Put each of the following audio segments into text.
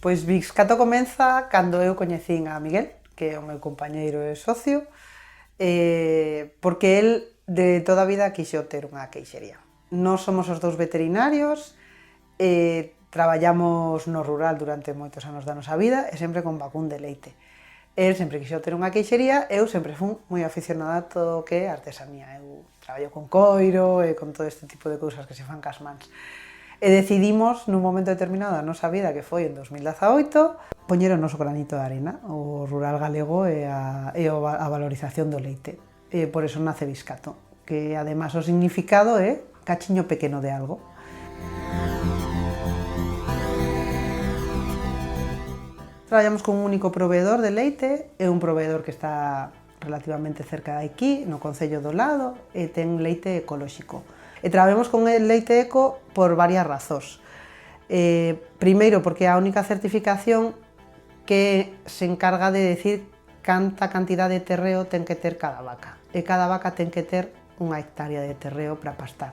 Pois Biscato comeza cando eu coñecín a Miguel, que é o meu compañeiro e socio, porque el de toda a vida quixo ter unha queixería. Nós somos os dous veterinarios, traballamos no rural durante moitos anos da nosa vida e sempre con vacún de leite. El sempre quixo ter unha queixería, eu sempre fui moi aficionada a todo o que é artesanía. Eu traballo con coiro e con todo este tipo de cousas que se fan cas mans. E decidimos, nun momento determinado da nosa vida, que foi en 2018, poñer o noso granito de arena, o rural galego e a valorización do leite. E por eso nace Biscato, que además o significado é cachiño pequeno de algo. Traballamos con un único proveedor de leite, é un proveedor que está relativamente cerca de aquí, no concello do lado, e ten leite ecolóxico. E traballamos con el leite eco por varias razóns. Primeiro, porque é a única certificación que se encarga de decir canta cantidad de terreo ten que ter cada vaca. E cada vaca ten que ter unha hectárea de terreo para pastar.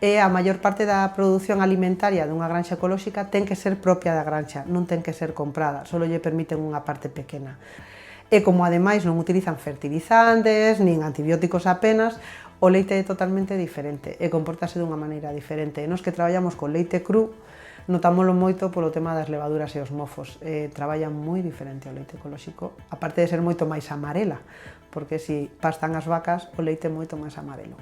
E a maior parte da produción alimentaria dunha granxa ecolóxica ten que ser propia da granxa, non ten que ser comprada, só lle permiten unha parte pequena. E como ademais non utilizan fertilizantes, nin antibióticos apenas, o leite é totalmente diferente e compórtase dunha maneira diferente. E nos que traballamos con leite cru, notámoslo moito polo tema das levaduras e os mofos. Traballa moi diferente o leite ecolóxico, aparte de ser moito máis amarela, porque se pastan as vacas, o leite é moito máis amarelo.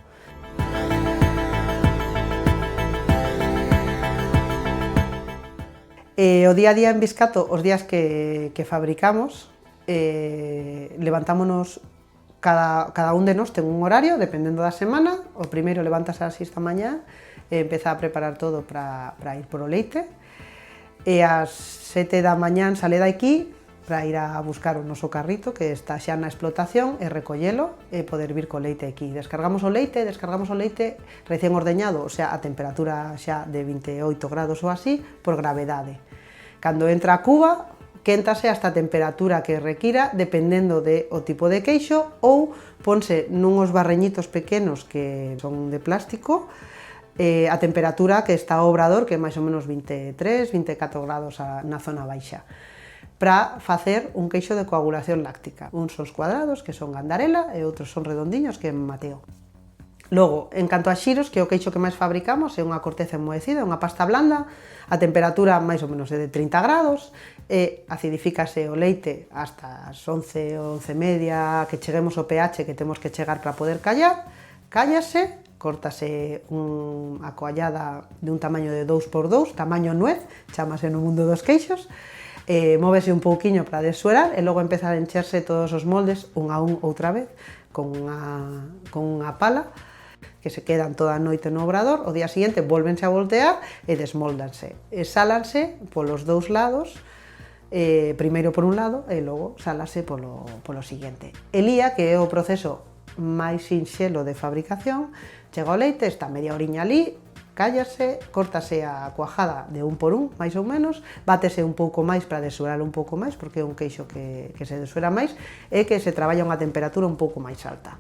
O día a día en Biscato, os días que fabricamos, levantámonos, cada un de nós ten un horario, dependendo da semana. O primeiro levántase ás 6 da mañá e empeza a preparar todo para ir por o leite. E ás 7 da mañá sale daqui para ir a buscar o noso carrito que está xa na explotación e recollelo e poder vir co leite aquí. Descargamos o leite recén ordeñado, o sea, a temperatura xa de 28 grados ou así, por gravedade. Cando entra a cuba, quéntase hasta a temperatura que requira, dependendo do tipo de queixo, ou ponse nuns barreñitos pequenos que son de plástico, a temperatura que está o obrador, que é máis ou menos 23, 24 grados na zona baixa, para facer un queixo de coagulación láctica. Uns son cuadrados, que son gandarela, e outros son redondiños, que é mateo. Logo, en canto a xiros, que é o queixo que máis fabricamos, é unha corteza enmoecida, unha pasta blanda, a temperatura máis ou menos é de 30 grados, e acidifícase o leite hasta as 11, 11 media, que cheguemos ao pH que temos que chegar para poder callar, cállase, córtase a coallada de un tamaño de 2x2, tamaño nuez, chamase no mundo dos queixos, móvese un pouquiño para desuerar e logo empezar a encherse todos os moldes un a un outra vez con unha pala que se quedan toda a noite no obrador. O día seguinte volvense a voltear e desmóldanse. E sálanse polos dous lados, primeiro por un lado e logo sálase polo seguinte. Elía, que é o proceso máis sinxelo de fabricación, chega o leite, está media oriña ali, cállase, córtase a cuajada de un por un, máis ou menos, bátese un pouco máis para desuerar un pouco máis, porque é un queixo que se desuera máis, e que se traballa a unha temperatura un pouco máis alta.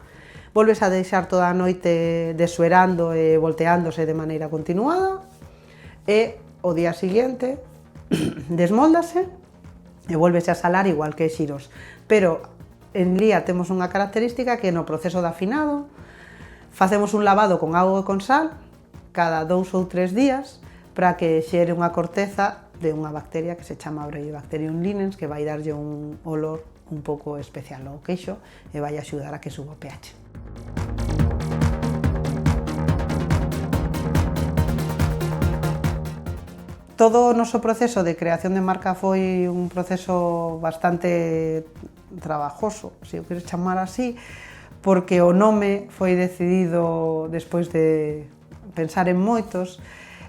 Volves a deixar toda a noite desuerando e volteándose de maneira continuada, e o día seguinte desmóldase e volvese a salar igual que xiros. Pero en Lía temos unha característica que no proceso de afinado facemos un lavado con auga e con sal cada 2 ou 3 días para que xere unha corteza de unha bacteria que se chama Brevibacterium linens, que vai darlle un olor un pouco especial ao queixo e vai axudar a que suba o pH. Todo o noso proceso de creación de marca foi un proceso bastante trabajoso, se o queres chamar así, porque o nome foi decidido despois de pensar en moitos,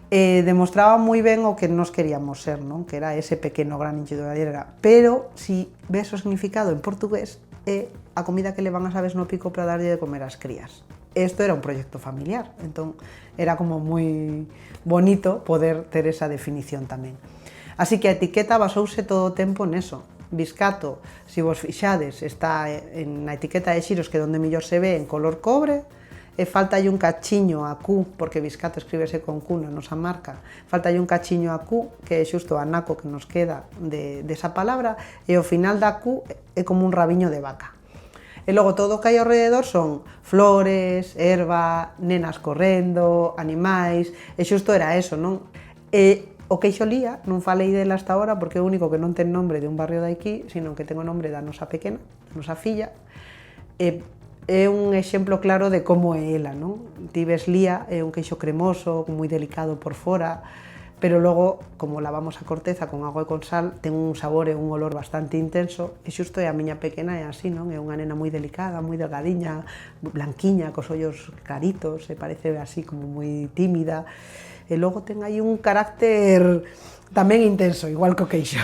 e demostraba moi ben o que nos queríamos ser, non? Que era ese pequeno granillo de arena. Pero, si ves o significado en portugués, é a comida que levan as aves no pico para darlle de comer ás crías. Isto era un proxecto familiar, entón era como moi bonito poder ter esa definición tamén. Así que a etiqueta basouse todo o tempo neso. Biscato, se vos fixades, está na etiqueta de xiros, que é onde mellor se ve, en color cobre, faltalle un cachiño a Q, porque biscato escríbese con Q na nosa marca, faltalle un cachiño a Q, que é xusto o anaco que nos queda desa palabra, e ao final da Q é como un rabiño de vaca. E logo todo o que hai ao rededor son flores, erva, nenas correndo, animais, e xusto era eso, non? E o queixo lía, non falei dela hasta ahora porque é o único que non ten nombre de un barrio de aquí, sino que ten o nombre da nosa pequena, da nosa filla, e é un exemplo claro de como é ela, non? Ti ves lía, é un queixo cremoso, moi delicado por fora, pero logo, como lavamos a corteza con agua e con sal, ten un sabor e un olor bastante intenso, e xusto é a miña pequena é así, non? É unha nena moi delicada, moi delgadiña, blanquiña, cos ollos claritos, e parece así como moi tímida, e logo ten aí un carácter tamén intenso, igual co queixo.